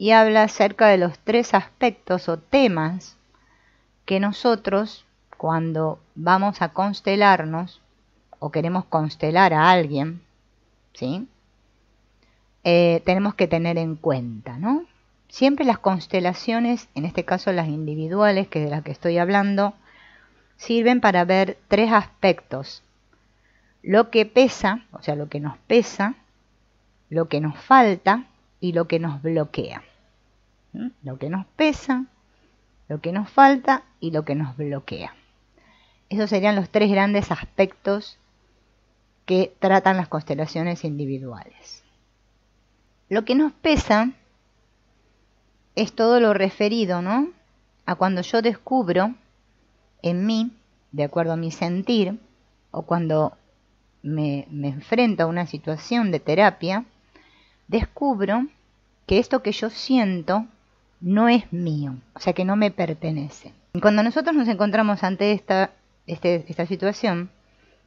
y habla acerca de los 3 aspectos o temas que nosotros, cuando vamos a constelarnos o queremos constelar a alguien, ¿sí? Tenemos que tener en cuenta, ¿no? Siempre las constelaciones, en este caso las individuales, que es de las que estoy hablando, sirven para ver 3 aspectos. Lo que pesa, o sea, lo que nos pesa, lo que nos falta y lo que nos bloquea. ¿Mm? Lo que nos pesa, lo que nos falta y lo que nos bloquea. Esos serían los 3 grandes aspectos que tratan las constelaciones individuales. Lo que nos pesa es todo lo referido, ¿no?, a cuando yo descubro en mí, de acuerdo a mi sentir, o cuando me enfrento a una situación de terapia, descubro que esto que yo siento no es mío, o sea, que no me pertenece. Y cuando nosotros nos encontramos ante esta situación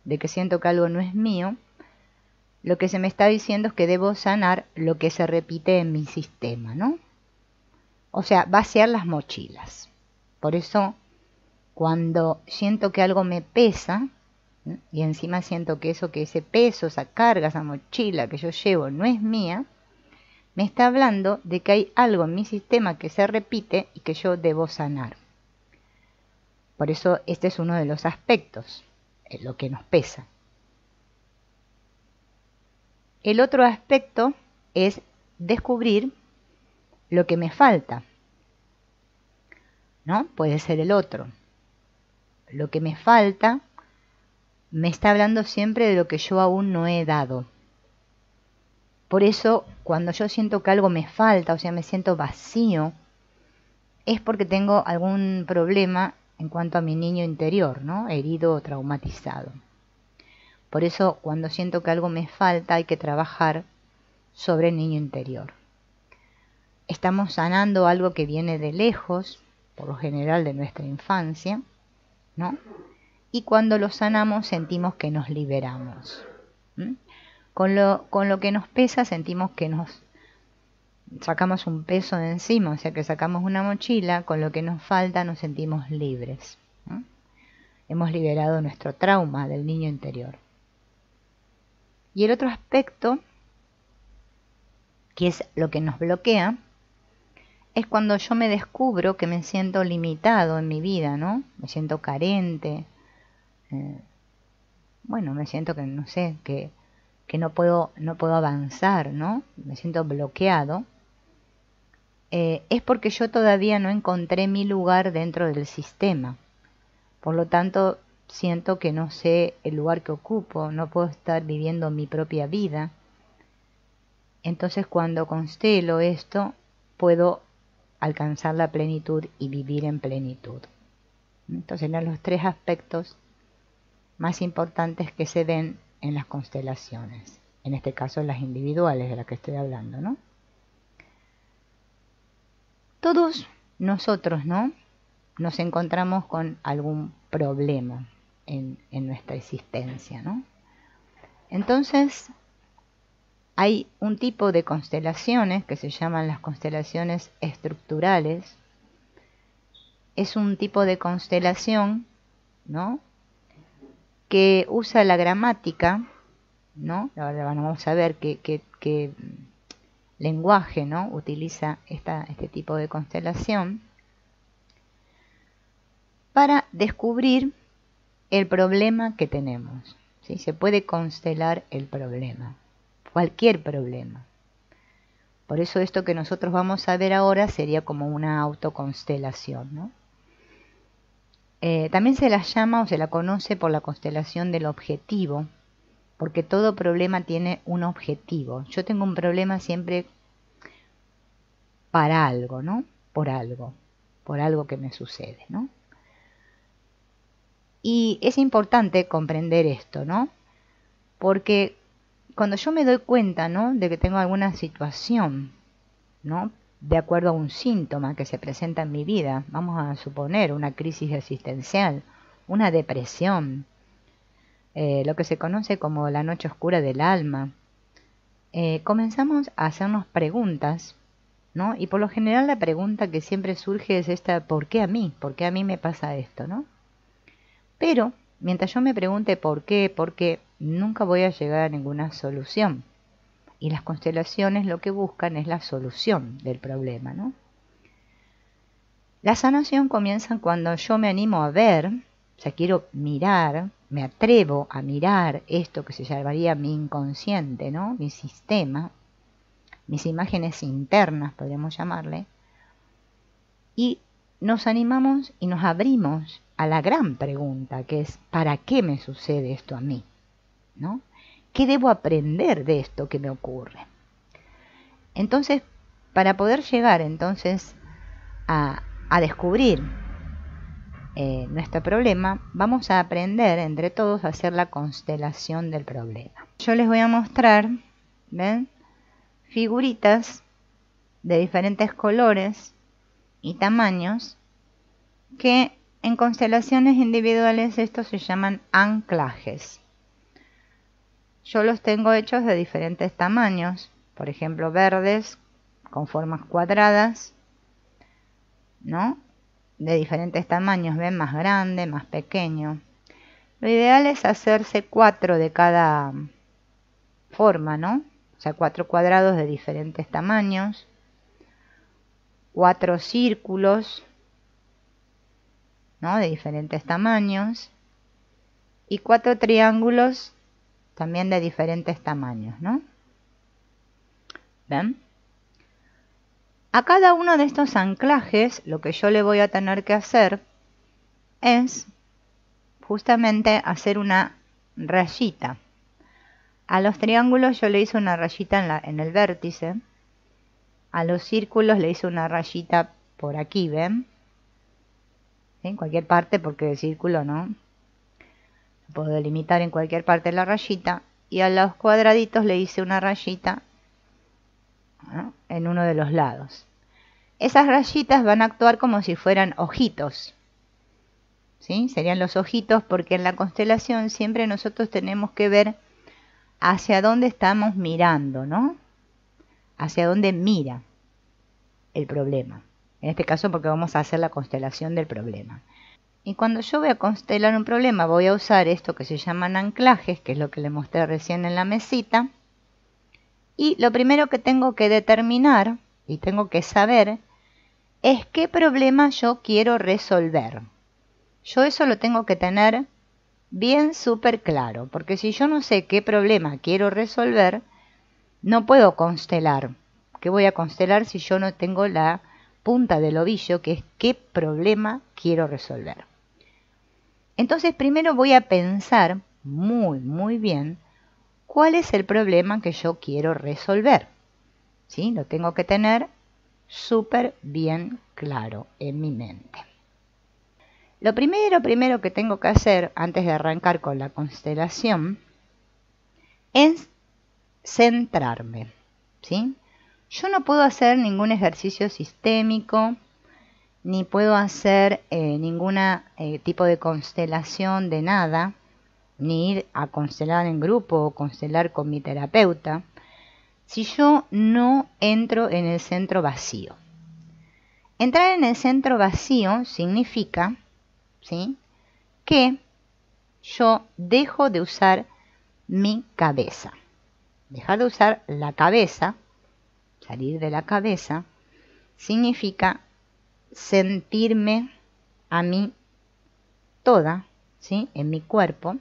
de que siento que algo no es mío, lo que se me está diciendo es que debo sanar lo que se repite en mi sistema, ¿no? O sea, vaciar las mochilas. Por eso, cuando siento que algo me pesa, ¿sí?, y encima siento que ese peso, esa carga, esa mochila que yo llevo no es mía, me está hablando de que hay algo en mi sistema que se repite y que yo debo sanar. Por eso este es uno de los aspectos, lo que nos pesa. El otro aspecto es descubrir lo que me falta, ¿no? Puede ser el otro. Lo que me falta me está hablando siempre de lo que yo aún no he dado. Por eso, cuando yo siento que algo me falta, o sea, me siento vacío, es porque tengo algún problema en cuanto a mi niño interior, ¿no?, herido o traumatizado. Por eso, cuando siento que algo me falta, hay que trabajar sobre el niño interior. Estamos sanando algo que viene de lejos, por lo general de nuestra infancia, ¿no? Y cuando lo sanamos sentimos que nos liberamos. ¿Mm? Con lo que nos pesa sentimos que nos sacamos un peso de encima, o sea que sacamos una mochila. Con lo que nos falta nos sentimos libres, ¿no? Hemos liberado nuestro trauma del niño interior. Y el otro aspecto, que es lo que nos bloquea, es cuando yo me descubro que me siento limitado en mi vida, ¿no? Me siento carente, me siento que, no sé, que no puedo avanzar, ¿no? Me siento bloqueado. Es porque yo todavía no encontré mi lugar dentro del sistema. Por lo tanto, siento que no sé el lugar que ocupo, no puedo estar viviendo mi propia vida. Entonces, cuando constelo esto, puedo alcanzar la plenitud y vivir en plenitud. Entonces eran los 3 aspectos más importantes que se ven en las constelaciones, en este caso las individuales de las que estoy hablando, ¿no? Todos nosotros, ¿no?, nos encontramos con algún problema en nuestra existencia, ¿no? Entonces, hay un tipo de constelaciones que se llaman las constelaciones estructurales. Es un tipo de constelación, ¿no?, que usa la gramática, ¿no? Ahora vamos a ver qué lenguaje, ¿no?, utiliza este tipo de constelación para descubrir el problema que tenemos, ¿sí? Se puede constelar el problema, cualquier problema. Por eso esto que nosotros vamos a ver ahora sería como una autoconstelación, ¿no? También se la llama o se la conoce por la constelación del objetivo, porque todo problema tiene un objetivo. Yo tengo un problema siempre para algo, ¿no? Por algo que me sucede, ¿no? Y es importante comprender esto, ¿no? Porque cuando yo me doy cuenta, ¿no?, de que tengo alguna situación, ¿no?, de acuerdo a un síntoma que se presenta en mi vida, vamos a suponer una crisis existencial, una depresión, lo que se conoce como la noche oscura del alma, comenzamos a hacernos preguntas, ¿no? Y por lo general la pregunta que siempre surge es esta: ¿por qué a mí? ¿Por qué a mí me pasa esto, no? Pero mientras yo me pregunte por qué, nunca voy a llegar a ninguna solución. Y las constelaciones lo que buscan es la solución del problema, ¿no? La sanación comienza cuando yo me animo a ver, o sea, quiero mirar, me atrevo a mirar esto que se llamaría mi inconsciente, ¿no? Mi sistema, mis imágenes internas, podríamos llamarle, y nos animamos y nos abrimos a la gran pregunta, que es: ¿para qué me sucede esto a mí? ¿No? ¿Qué debo aprender de esto que me ocurre? Entonces, para poder llegar entonces a descubrir nuestro problema, vamos a aprender entre todos a hacer la constelación del problema. Yo les voy a mostrar, ¿ven?, figuritas de diferentes colores y tamaños que en constelaciones individuales estos se llaman anclajes. Yo los tengo hechos de diferentes tamaños, por ejemplo verdes con formas cuadradas, ¿no?, de diferentes tamaños, ven, más grande, más pequeño. Lo ideal es hacerse 4 de cada forma, ¿no? O sea, 4 cuadrados de diferentes tamaños, 4 círculos, ¿no?, de diferentes tamaños, y 4 triángulos también de diferentes tamaños, ¿no? ¿Ven? A cada uno de estos anclajes lo que yo le voy a tener que hacer es justamente hacer una rayita. A los triángulos yo le hice una rayita en el vértice. A los círculos le hice una rayita por aquí, ¿ven? En cualquier parte, porque el círculo no puedo delimitar en cualquier parte la rayita. Y a los cuadraditos le hice una rayita, ¿no?, en uno de los lados. Esas rayitas van a actuar como si fueran ojitos, ¿sí? Serían los ojitos, porque en la constelación siempre nosotros tenemos que ver hacia dónde estamos mirando, ¿no? Hacia dónde mira el problema. En este caso, porque vamos a hacer la constelación del problema. Y cuando yo voy a constelar un problema, voy a usar esto que se llaman anclajes, que es lo que le mostré recién en la mesita. Y lo primero que tengo que determinar y tengo que saber es qué problema yo quiero resolver. Yo eso lo tengo que tener bien súper claro, porque si yo no sé qué problema quiero resolver, no puedo constelar. ¿Qué voy a constelar si yo no tengo la punta del ovillo, que es qué problema quiero resolver? Entonces primero voy a pensar muy bien cuál es el problema que yo quiero resolver, ¿sí? Lo tengo que tener súper bien claro en mi mente. Lo primero que tengo que hacer antes de arrancar con la constelación es centrarme, ¿sí? Yo no puedo hacer ningún ejercicio sistémico, ni puedo hacer ningún tipo de constelación de nada, ni ir a constelar en grupo o constelar con mi terapeuta, si yo no entro en el centro vacío. Entrar en el centro vacío significa, ¿sí?, que yo dejo de usar mi cabeza. Dejar de usar la cabeza, salir de la cabeza, significa sentirme a mí toda, ¿sí?, en mi cuerpo.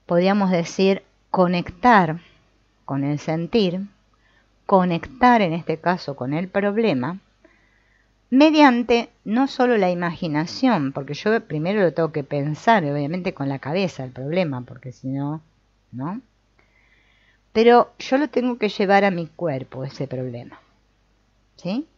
Podríamos decir conectar con el sentir, conectar en este caso con el problema, mediante no solo la imaginación, porque yo primero lo tengo que pensar, obviamente con la cabeza, el problema, porque si no, ¿no? Pero yo lo tengo que llevar a mi cuerpo, ese problema, ¿sí?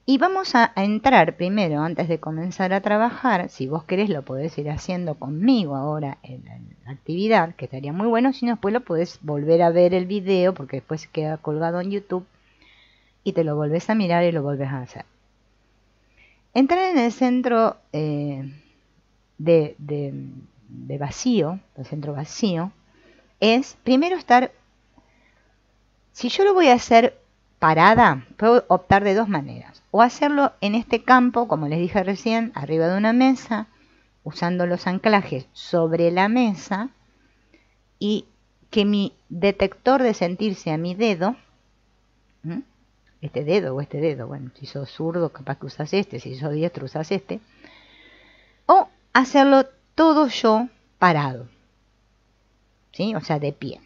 Y vamos a entrar primero, antes de comenzar a trabajar. Si vos querés lo podés ir haciendo conmigo ahora en la actividad, que estaría muy bueno. Si no, después lo podés volver a ver el video, porque después queda colgado en YouTube, y te lo volvés a mirar y lo volvés a hacer. Entrar en el centro de vacío, el centro vacío, es primero estar. Si yo lo voy a hacer parada, puedo optar de dos maneras. O hacerlo en este campo, como les dije recién, arriba de una mesa, usando los anclajes sobre la mesa, y que mi detector de sentirse a mi dedo, este dedo o este dedo, bueno, si sos zurdo capaz que usas este, si sos diestro usas este, o hacerlo todo yo parado, ¿sí? O sea, de pie.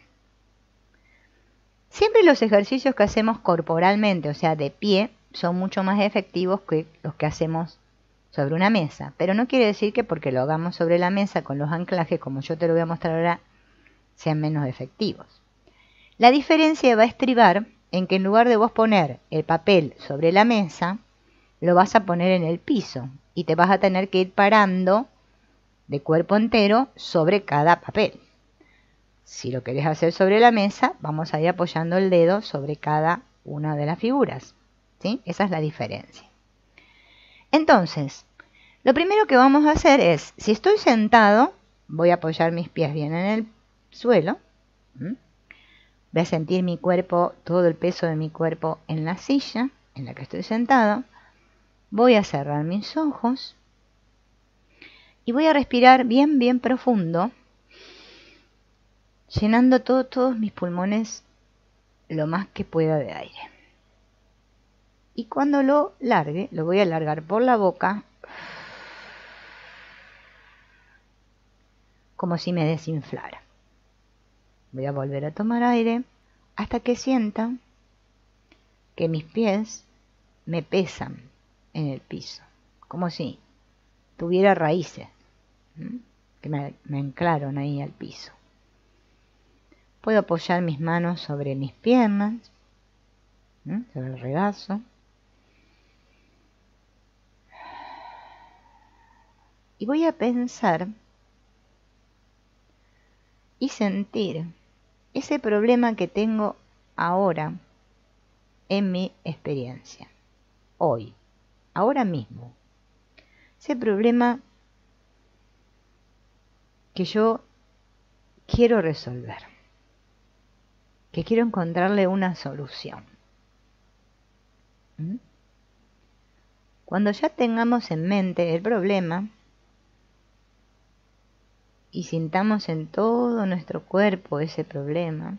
Siempre los ejercicios que hacemos corporalmente, o sea, de pie, son mucho más efectivos que los que hacemos sobre una mesa. Pero no quiere decir que porque lo hagamos sobre la mesa con los anclajes, como yo te lo voy a mostrar ahora, sean menos efectivos. La diferencia va a estribar en que en lugar de vos poner el papel sobre la mesa, lo vas a poner en el piso y te vas a tener que ir parando de cuerpo entero sobre cada papel. Si lo querés hacer sobre la mesa, vamos a ir apoyando el dedo sobre cada una de las figuras, ¿sí? Esa es la diferencia. Entonces, lo primero que vamos a hacer es, si estoy sentado, voy a apoyar mis pies bien en el suelo. Voy a sentir mi cuerpo, todo el peso de mi cuerpo en la silla en la que estoy sentado. Voy a cerrar mis ojos y voy a respirar bien, bien profundo, llenando todos mis pulmones lo más que pueda de aire. Y cuando lo largue, lo voy a largar por la boca, como si me desinflara. Voy a volver a tomar aire hasta que sienta que mis pies me pesan en el piso, como si tuviera raíces que me anclaron ahí al piso. Puedo apoyar mis manos sobre mis piernas, sobre el regazo. Y voy a pensar y sentir ese problema que tengo ahora en mi experiencia, hoy, ahora mismo. Ese problema que yo quiero resolver, que quiero encontrarle una solución. Cuando ya tengamos en mente el problema y sintamos en todo nuestro cuerpo ese problema,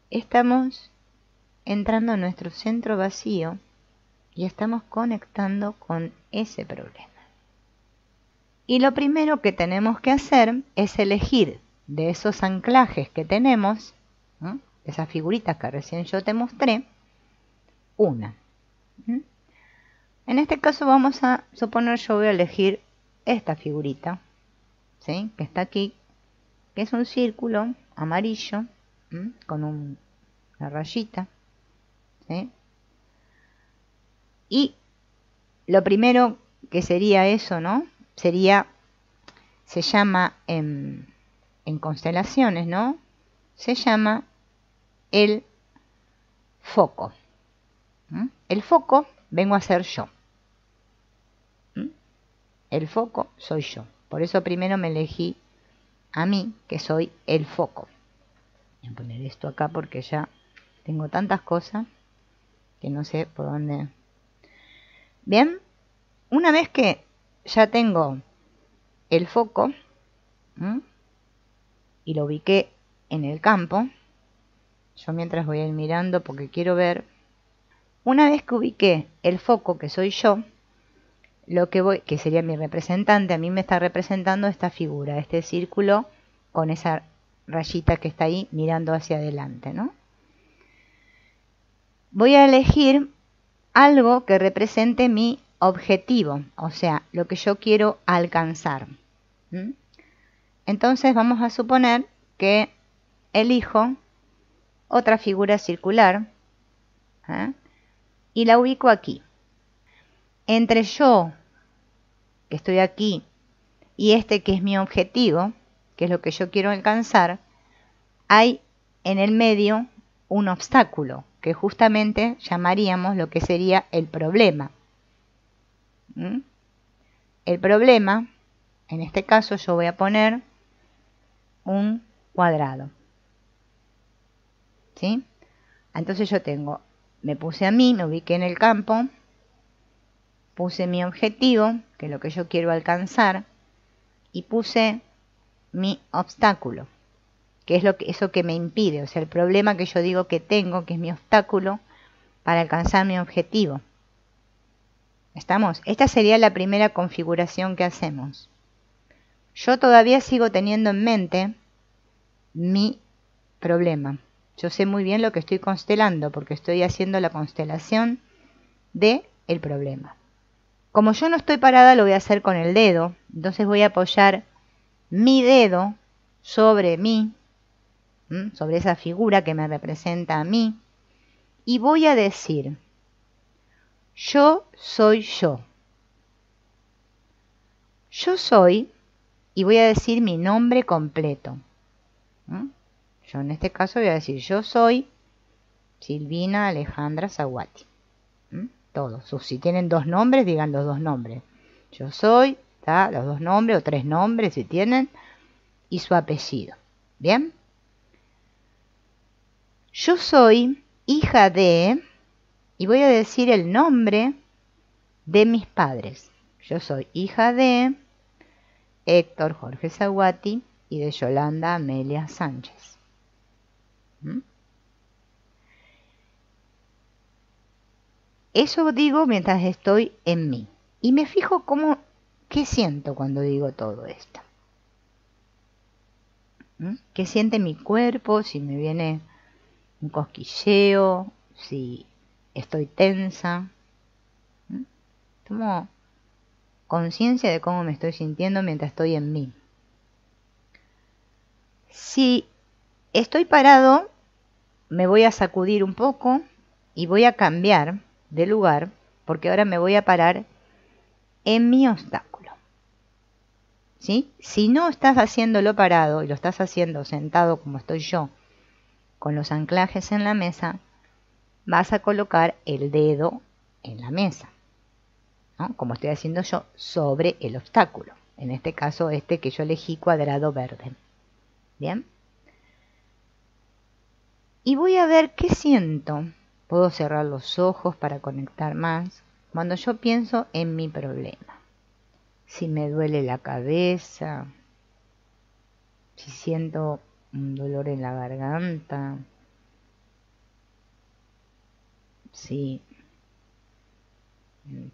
estamos entrando a nuestro centro vacío y estamos conectando con ese problema. Y lo primero que tenemos que hacer es elegir de esos anclajes que tenemos, esas figuritas que recién yo te mostré, una. En este caso vamos a suponer, yo voy a elegir esta figurita, ¿sí? Que está aquí, que es un círculo amarillo con una rayita, ¿sí? Y lo primero que sería eso, ¿no? Sería, se llama en constelaciones, ¿no? Se llama el foco. El foco vengo a ser yo. El foco soy yo. Por eso primero me elegí a mí, que soy el foco. Voy a poner esto acá porque ya tengo tantas cosas que no sé por dónde. Bien, una vez que ya tengo el foco y lo ubiqué en el campo, yo mientras voy a ir mirando porque quiero ver. Una vez que ubiqué el foco, que soy yo, lo que sería mi representante, a mí me está representando esta figura, este círculo con esa rayita que está ahí mirando hacia adelante, ¿no? Voy a elegir algo que represente mi objetivo, o sea, lo que yo quiero alcanzar. Entonces vamos a suponer que elijo otra figura circular y la ubico aquí. Entre yo, que estoy aquí, y este que es mi objetivo, que es lo que yo quiero alcanzar, hay en el medio un obstáculo, que justamente llamaríamos lo que sería el problema. El problema, en este caso yo voy a poner un cuadrado. ¿sí? Entonces yo me puse a mí, me ubiqué en el campo, puse mi objetivo, que es lo que yo quiero alcanzar, y puse mi obstáculo, que es eso que me impide, o sea, el problema que yo digo que tengo, que es mi obstáculo para alcanzar mi objetivo. ¿Estamos? Esta sería la primera configuración que hacemos. Yo todavía sigo teniendo en mente mi problema. Yo sé muy bien lo que estoy constelando porque estoy haciendo la constelación de el problema. Como yo no estoy parada, lo voy a hacer con el dedo. Entonces voy a apoyar mi dedo sobre mí, sobre esa figura que me representa a mí, y voy a decir, yo soy yo. Yo soy, y voy a decir mi nombre completo. Yo en este caso voy a decir, yo soy Silvina Alejandra Zaguati. Todos. Si tienen dos nombres, digan los dos nombres. Yo soy, los dos nombres o tres nombres si tienen, y su apellido. ¿Bien? Yo soy hija de, y voy a decir el nombre de mis padres. Yo soy hija de Héctor Jorge Zaguati y de Yolanda Amelia Sánchez. Eso digo mientras estoy en mí. Y me fijo qué siento cuando digo todo esto. ¿Qué siente mi cuerpo? Si me viene un cosquilleo, si estoy tensa. Tomo conciencia de cómo me estoy sintiendo mientras estoy en mí. Si estoy parado, me voy a sacudir un poco y voy a cambiar de lugar porque ahora me voy a parar en mi obstáculo. ¿Sí? Si no estás haciéndolo parado y lo estás haciendo sentado como estoy yo, con los anclajes en la mesa, vas a colocar el dedo en la mesa, ¿no? Como estoy haciendo yo, sobre el obstáculo. En este caso, este que yo elegí, cuadrado verde. ¿Bien? Y voy a ver qué siento. Puedo cerrar los ojos para conectar más. Cuando yo pienso en mi problema. Si me duele la cabeza, si siento un dolor en la garganta, si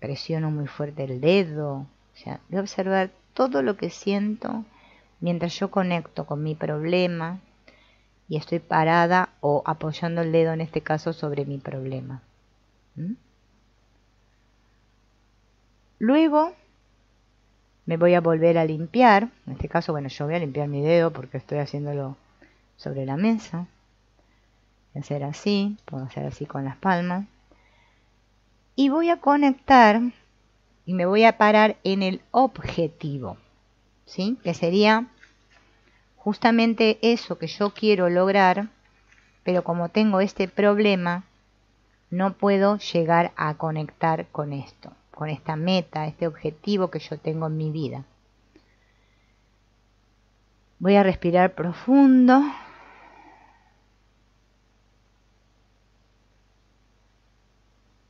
presiono muy fuerte el dedo. O sea, voy a observar todo lo que siento mientras yo conecto con mi problema y estoy parada o apoyando el dedo en este caso sobre mi problema. Luego me voy a volver a limpiar. En este caso, bueno, yo voy a limpiar mi dedo porque estoy haciéndolo sobre la mesa. Voy a hacer así, puedo hacer así con las palmas. Y voy a conectar y me voy a parar en el objetivo, ¿sí? Que sería justamente eso que yo quiero lograr, pero como tengo este problema, no puedo llegar a conectar con esto, con esta meta, este objetivo que yo tengo en mi vida. Voy a respirar profundo.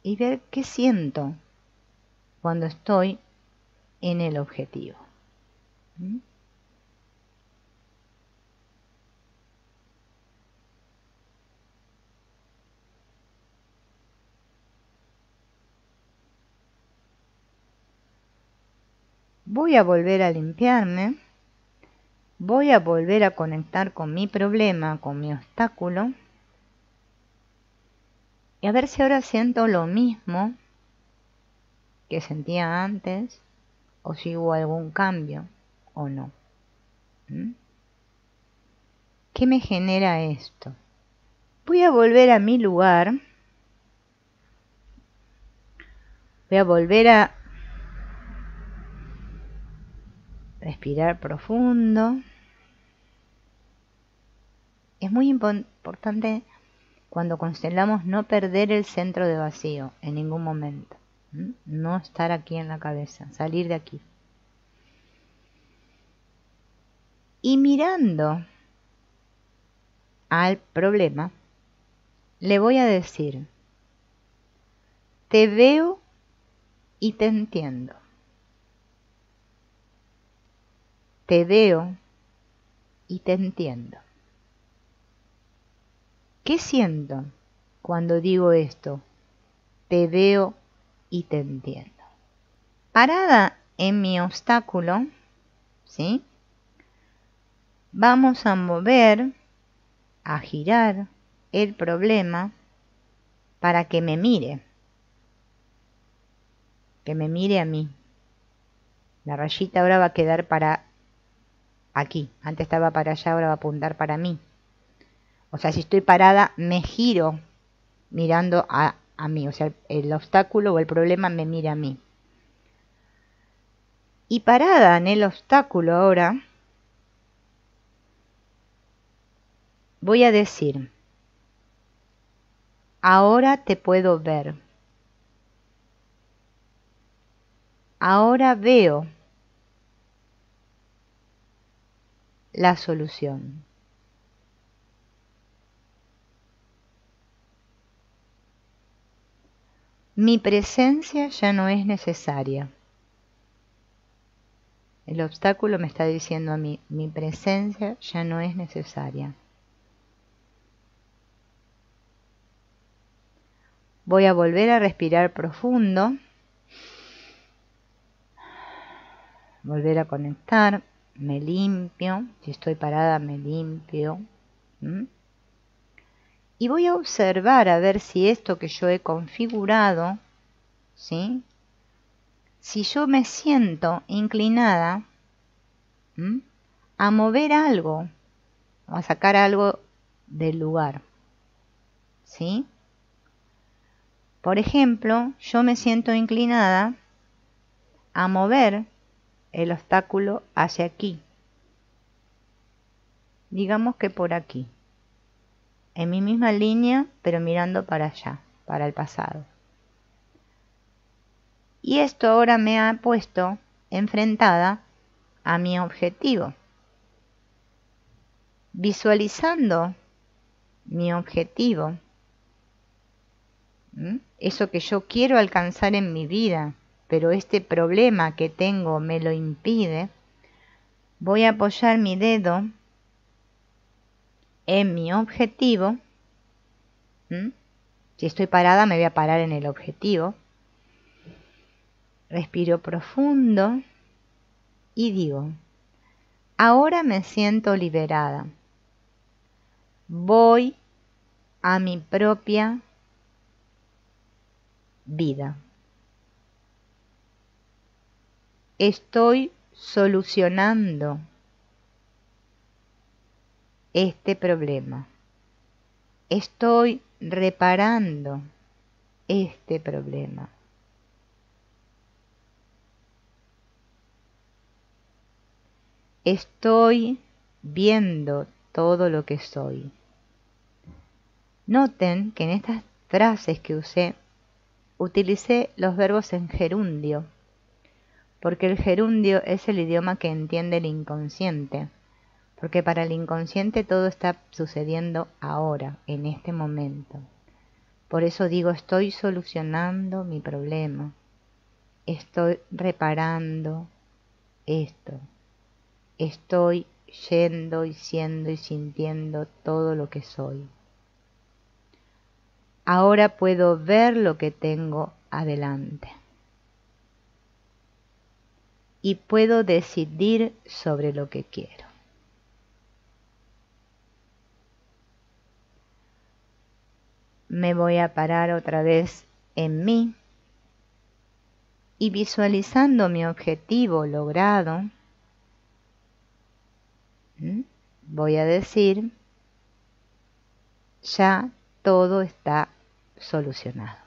Y ver qué siento cuando estoy en el objetivo. Voy a volver a limpiarme. Voy a volver a conectar con mi problema, con mi obstáculo. Y a ver si ahora siento lo mismo que sentía antes, o si hubo algún cambio o no. ¿Qué me genera esto? Voy a volver a mi lugar. Voy a volver a respirar profundo. Es muy importante cuando constelamos no perder el centro de vacío en ningún momento. No estar aquí en la cabeza, salir de aquí. Y mirando al problema, le voy a decir, te veo y te entiendo. Te veo y te entiendo. ¿Qué siento cuando digo esto? Te veo y te entiendo. Parada en mi obstáculo, ¿sí? Vamos a mover, a girar el problema para que me mire a mí. La rayita ahora va a quedar para aquí, antes estaba para allá, ahora va a apuntar para mí. O sea, si estoy parada, me giro mirando a mí, o sea, el obstáculo o el problema me mira a mí. Y parada en el obstáculo ahora, voy a decir, ahora te puedo ver. Ahora veo la solución. Mi presencia ya no es necesaria. El obstáculo me está diciendo a mí, mi presencia ya no es necesaria. Voy a volver a respirar profundo. Volver a conectar. Me limpio. Si estoy parada, me limpio. Y voy a observar a ver si esto que yo he configurado, ¿sí? Si yo me siento inclinada a mover algo, o a sacar algo del lugar, ¿sí? Por ejemplo, yo me siento inclinada a mover el obstáculo hacia aquí. Digamos que por aquí. En mi misma línea, pero mirando para allá, para el pasado. Y esto ahora me ha puesto enfrentada a mi objetivo. Visualizando mi objetivo, eso que yo quiero alcanzar en mi vida, pero este problema que tengo me lo impide, voy a apoyar mi dedo en mi objetivo. Si estoy parada, me voy a parar en el objetivo. Respiro profundo y digo, ahora me siento liberada. Voy a mi propia vida. Estoy solucionando este problema. Estoy reparando este problema. Estoy viendo todo lo que soy. Noten que en estas frases que usé, utilicé los verbos en gerundio, porque el gerundio es el idioma que entiende el inconsciente, porque para el inconsciente todo está sucediendo ahora, en este momento. Por eso digo, estoy solucionando mi problema, estoy reparando esto, estoy yendo y siendo y sintiendo todo lo que soy. Ahora puedo ver lo que tengo adelante. Y puedo decidir sobre lo que quiero. Me voy a parar otra vez en mí y visualizando mi objetivo logrado, voy a decir, ya todo está solucionado.